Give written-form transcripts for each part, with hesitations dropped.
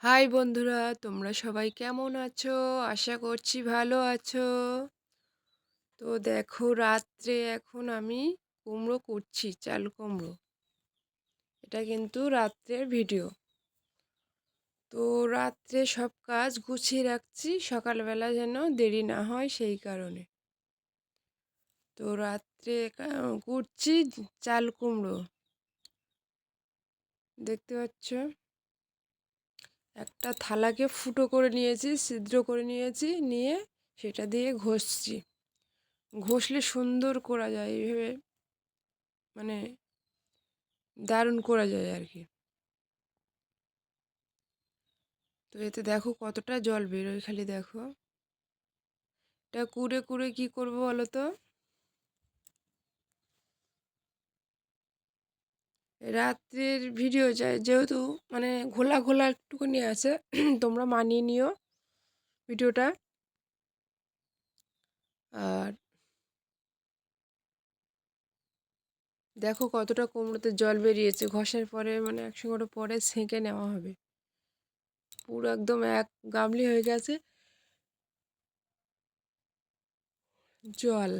High বন্ধুরা, তোমরা সবাই কেমন আছো? আশা করছি ভালো আছো। তো দেখো, রাত্রে এখন আমি কুমড়ো করছি, চাল কুমড়ো। এটা কিন্তু রাত্রের ভিডিও। তো রাত্রে সব কাজ গুছিয়ে রাখছি, সকালবেলা যেন দেরি না হয় সেই কারণে। তো রাত্রে করছি চাল কুমড়ো, দেখতে পাচ্ছ। একটা থালাকে ফুটো করে নিয়েছি, ছিদ্র করে নিয়েছি, নিয়ে সেটা দিয়ে ঘষছি। ঘষলে সুন্দর করা যায় এইভাবে, মানে দারুণ করা যায় আর কি। তো এতে দেখো কতটা জল বেরোয়, খালি দেখো। এটা কুড়ে কুড়ে কি করব বলো তো। রাত্রের ভিডিও যায় যেহেতু, মানে ঘোলা ঘোলা একটুখানি আছে, তোমরা মানিয়ে নিও ভিডিওটা। আর দেখো কতটা কুমড়োতে জল বেরিয়েছে, ঘষার পরে মানে একসঙ্গে ওটা পরে ছেঁকে নেওয়া হবে। পুরো একদম এক গামলি হয়ে গেছে জল।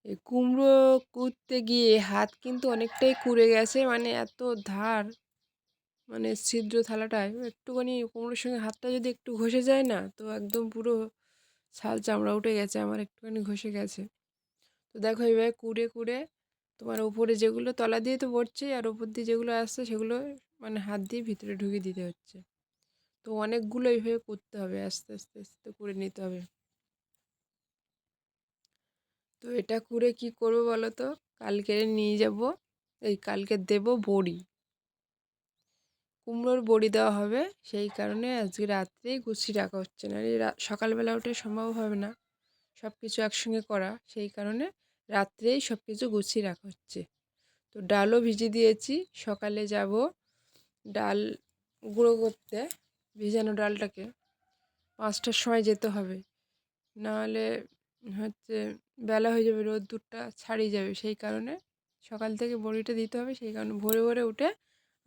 এই কুমড়ো কুড়তে গিয়ে হাত কিন্তু অনেকটাই কুড়ে গেছে, মানে এত ধার, মানে ছিদ্র থালাটায় একটুখানি কুমড়োর সঙ্গে হাতটা যদি একটু ঘষে যায় না, তো একদম পুরো ছাল চামড়া উঠে গেছে আমার, একটুখানি ঘষে গেছে। তো দেখো এইভাবে কুড়ে কুড়ে তোমার উপরে যেগুলো তলা দিয়ে তো পড়ছে, আর উপর দিয়ে যেগুলো আসছে সেগুলো মানে হাত দিয়ে ভিতরে ঢুকিয়ে দিতে হচ্ছে। তো অনেকগুলো এইভাবে করতে হবে, আস্তে আস্তে আস্তে করে নিতে হবে। তো এটা করে কি করবো বলো তো, কালকে নিয়ে যাব, কালকে দেব বড়ি, কুমড়োর বড়ি দেওয়া হবে। সেই কারণে আজকে রাত্রেই গুছিয়ে রাখা হচ্ছে, না সকালবেলা উঠে সম্ভব হবে না সব কিছু একসঙ্গে করা, সেই কারণে রাত্রেই সব কিছু গুছিয়ে রাখা হচ্ছে। তো ডালও ভিজিয়ে দিয়েছি, সকালে যাব ডাল গুঁড়ো করতে। ভিজানো ডালটাকে 5টার সময় যেতে হবে, নাহলে হচ্ছে বেলা হয়ে যাবে, রোদ্দুরটা ছাড়িয়ে যাবে। সেই কারণে সকাল থেকে বড়িটা দিতে হবে, সেই কারণে ভোরে ভোরে উঠে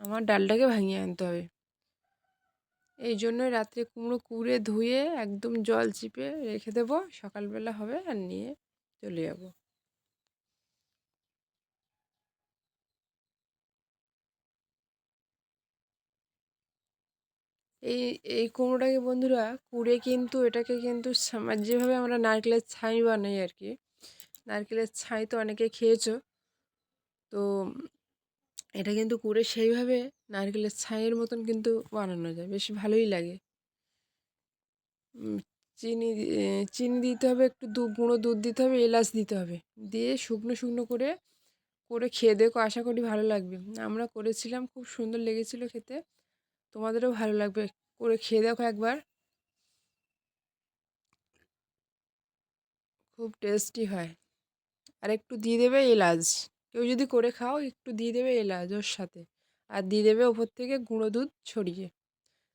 আমার ডালটাকে ভাঙিয়ে আনতে হবে। এই জন্যই রাত্রে কুমড়ো কুড়ে ধুয়ে একদম জল চিপে রেখে দেবো, সকালবেলা হবে আর নিয়ে চলে যাব। এই এই কুমড়োটাকে বন্ধুরা কুড়ে কিন্তু এটাকে কিন্তু যেভাবে আমরা নারকেলের ছাই বানাই আর কি, নারকেলের ছাই তো অনেকে খেয়েছো। তো এটা কিন্তু কুড়ে সেইভাবে নারকেলের ছাইয়ের মতন কিন্তু বানানো যায়, বেশ ভালোই লাগে। উম, চিনি দিতে হবে, একটু গুঁড়ো দুধ দিতে হবে, এলাচ দিতে হবে, দিয়ে শুকনো শুকনো করে করে খেয়ে দেখো, আশা করি ভালো লাগবে। আমরা করেছিলাম, খুব সুন্দর লেগেছিল খেতে, তোমাদেরও ভালো লাগবে, করে খেয়ে দেখো একবার, খুব টেস্টি হয়। আর একটু দিয়ে দেবে এলাচ, কেউ যদি করে খাও একটু দিয়ে দেবে এলাচ ওর সাথে, আর দিয়ে দেবে ওপর থেকে গুঁড়ো দুধ ছড়িয়ে।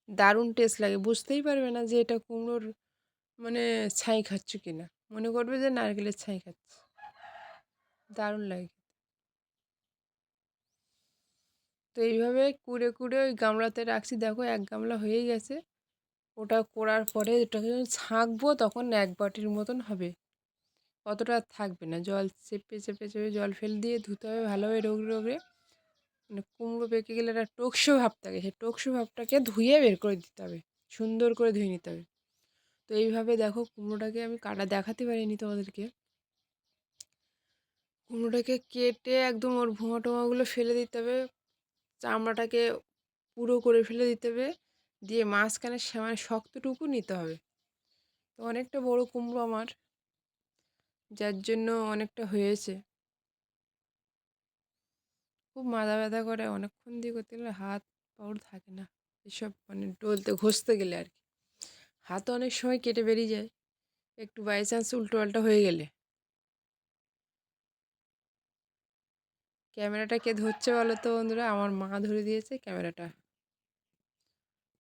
দারুণ টেস্ট লাগে, বুঝতেই পারবে না যে এটা কুমড়োর মানে ছাই খাচ্ছ কিনা, মনে করবে যে নারকেলের ছাই খাচ্ছ। দারুণ লাগে। তো এইভাবে কুড়ে কুড়ে ওই গামলাতে রাখছি, দেখো এক গামলা হয়েই গেছে। ওটা করার পরে এটাকে যখন ছাঁকবো তখন 1 বাটির মতন হবে, অতটা থাকবে না। জল চেপে চেপে চেপে জল ফেল দিয়ে ধুতে হবে ভালোভাবে, রোগড়ে রোগড়ে। মানে কুমড়ো পেকে গেলে একটা টকসো ভাব থাকে, সেই টকসো ভাবটাকে ধুয়ে বের করে দিতে হবে, সুন্দর করে ধুয়ে নিতে হবে। তো এইভাবে দেখো কুমড়োটাকে আমি কাটা দেখাতে পারিনি তোমাদেরকে। কুমড়োটাকে কেটে একদম ওর ভোঁয়া টোঙাগুলো ফেলে দিতে হবে, চামড়াটাকে পুরো করে ফেলে দিতে হবে, দিয়ে মাঝখানে মানে শক্তটুকু নিতে হবে। তো অনেকটা বড় কুমড়ো আমার, যার জন্য অনেকটা হয়েছে। খুব মাথা ব্যথা করে, অনেকক্ষণ দিয়ে করতে গেলে হাত পাউর থাকে না, এসব মানে ডলতে ঘষতে গেলে আর কি। হাতও অনেক সময় কেটে বেরিয়ে যায়, একটু বাই চান্স উল্টো পাল্টা হয়ে গেলে। ক্যামেরাটা কে ধরছে বলো তো বন্ধুরা, আমার মা ধরে দিয়েছে ক্যামেরাটা।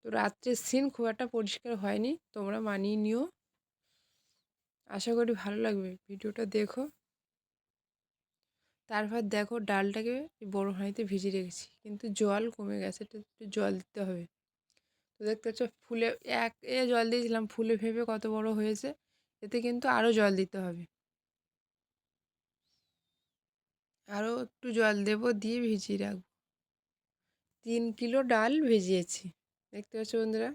তো রাত্রের সিন খুব একটা পরিষ্কার হয়নি, তোমরা মানিয়ে নিও, আশা করি ভালো লাগবে, ভিডিওটা দেখো। তারপর দেখো ডালটাকে বড় হাঁড়িতে ভিজিয়ে রেখেছি, কিন্তু জল কমে গেছে, একটু জল দিতে হবে। তো দেখতে পাচ্ছ ফুলে জল দিয়েছিলাম, ফুলে ভেবে কত বড় হয়েছে। এতে কিন্তু আরও জল দিতে হবে, আরও একটু জল দেব, দিয়ে ভিজিয়ে রাখবো। 3 কিলো ডাল ভিজিয়েছি। দেখতে পাচ্ছ বন্ধুরা,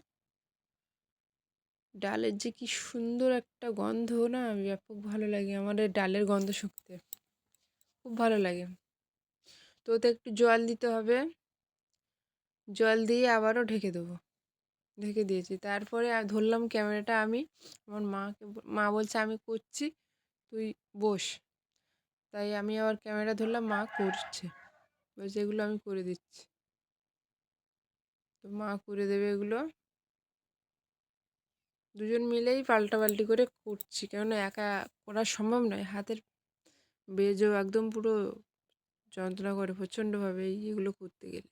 ডালের যে কি সুন্দর একটা গন্ধ না, ব্যাপক ভালো লাগে আমার এই ডালের গন্ধ শুঁকতে, খুব ভালো লাগে। তো ওতে একটু জল দিতে হবে, জল দিয়ে আবারও ঢেকে দেবো। ঢেকে দিয়েছি, তারপরে ধরলাম ক্যামেরাটা আমি, আমার মা বলছে আমি করছি তুই বস। তাই আমি আবার ক্যামেরা ধরলাম, মা করছে, বলছে এগুলো আমি করে দিচ্ছি। তো মা করে দেবে এগুলো, দুজন মিলেই পাল্টাপাল্টি করে করছি, কেননা একা করা সম্ভব নয়। হাতের বেজও একদম পুরো যন্ত্রণা করে প্রচণ্ডভাবে এগুলো করতে গেলে।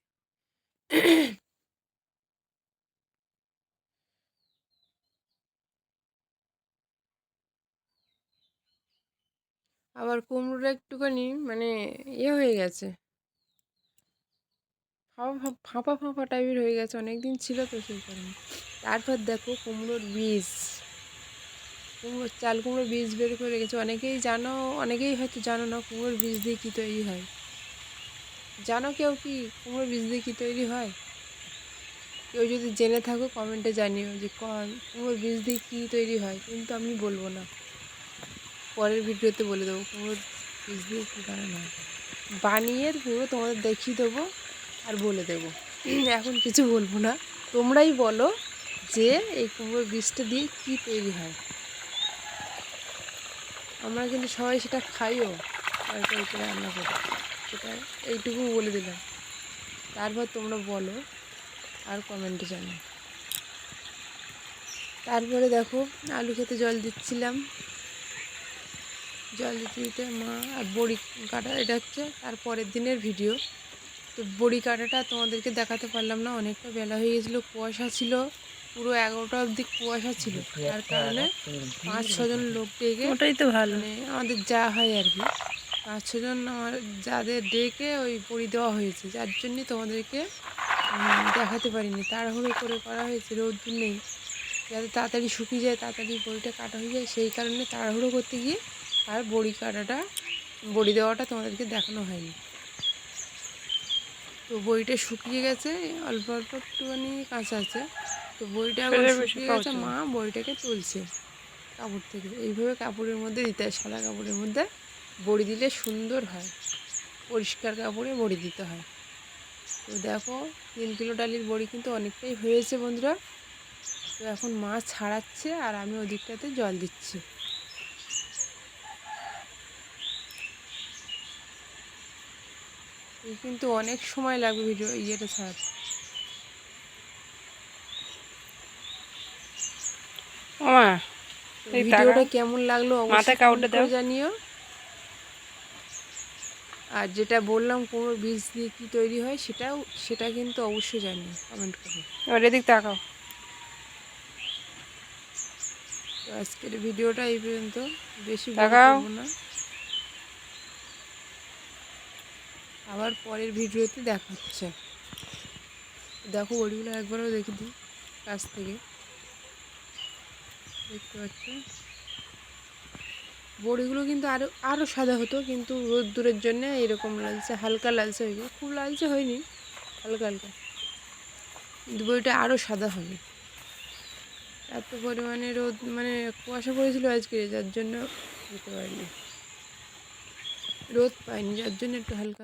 আবার কুমড়োটা একটুখানি মানে হয়ে গেছে, ফাঁপা ফাঁপা টাইপের হয়ে গেছে, অনেক দিন ছিল তো সেই কারণে। তারপর দেখো কুমড়োর বীজ, চাল কুমড়োর বীজ বের করে রেখেছে। অনেকেই হয়তো জানো না কুমড়োর বীজ দিয়ে কী তৈরি হয়। জানো কেউ কি কুমড়োর বীজ দিয়ে কী তৈরি হয়? কেউ যদি জেনে থাকো কমেন্টে জানিও যে কুমড়োর বীজ দিয়ে কী তৈরি হয়, কিন্তু আমি বলবো না, পরের ভিডিওতে বলে দেবো কুমড়োর বীজ দিয়ে কী বানানো হয়। বানিয়ে পুরো তোমাদের দেখিয়ে দেবো আর বলে দেবো। এখন কিছু বলবো না, তোমরাই বলো যে এই কুমড়োর বীজটা দিয়ে কী তৈরি হয়। আমরা কিন্তু সবাই সেটা খাইও, তরকারি করে রান্না করে, সেটা এইটুকু বলে দিলাম। তারপর তোমরা বলো আর কমেন্টে জানো। তারপরে দেখো আলু খেতে জল দিচ্ছিলাম, জল দিতে দিতে মা আর বড়ি কাটা, এটা হচ্ছে তারপরের দিনের ভিডিও। তো বড়ি কাটাটা তোমাদেরকে দেখাতে পারলাম না, অনেকটা বেলা হয়ে গেছিলো, কুয়াশা ছিল, পুরো 11টা অবধি কুয়াশা ছিল। তার কারণে 5-6 জন লোক ডেকে, ওটাই তো ভালো, মানে আমাদের যা হয় আর কি, 5-6 জন আমার যাদের ডেকে ওই বড়ি দেওয়া হয়েছে, যার জন্যে তোমাদেরকে দেখাতে পারিনি। তাড়াহুড়ো করে করা হয়েছে, রোদ্দুর নেই, যাতে তাড়াতাড়ি শুকিয়ে যায়, তাড়াতাড়ি বড়িটা কাটা হয়ে যায়, সেই কারণে তাড়াহুড়ো করতে গিয়ে আর বড়ি দেওয়াটা তোমাদেরকে দেখানো হয়নি। তো বড়িটা শুকিয়ে গেছে, অল্প অল্প একটুখানি কাঁচা আছে। তো বড়িটা এখন শুকিয়ে গেছে, মা বড়িটাকে তুলছে কাপড় থেকে। এইভাবে কাপড়ের মধ্যে দিতে হয়, সাদা কাপড়ের মধ্যে বড়ি দিলে সুন্দর হয়, পরিষ্কার কাপড়ে বড়ি দিতে হয়। তো দেখো 3 কিলো ডালের বড়ি কিন্তু অনেকটাই হয়েছে বন্ধুরা। তো এখন মা ছাড়াচ্ছে আর আমি ওদিকটাতে জল দিচ্ছি। এই কিন্তু অনেক সময় লাগবে ইয়েটা ছাড়াতে। ভিডিওটা কেমন লাগলো অবশ্যই কমেন্ট করে জানিও। আর যেটা বললাম কুমড়োর বীজ দিয়ে কী তৈরি হয় সেটা কিন্তু অবশ্যই জানিও কমেন্ট করে। এবার এদিক তাকাও। তো আজকের ভিডিওটা এই পর্যন্ত, বেশি বড় করব না, আবার পরের ভিডিওতে দেখা হচ্ছে। দেখো বড়িগুলো একবারও দেখে দিই কাছ থেকে, দেখতে পাচ্ছ বড়িগুলো কিন্তু আরও সাদা হতো, কিন্তু রোদ্দুরের জন্য এরকম লালচে, হালকা লালচে হয়ে গেছে, খুব লালচে হয়নি, হালকা হালকা, কিন্তু বড়িটা আরও সাদা হবে। এত পরিমাণে রোদ, মানে কুয়াশা পড়েছিল আজকে, যার জন্য দিতে পারিনি, রোদ পাইনি, যার জন্য একটু হালকা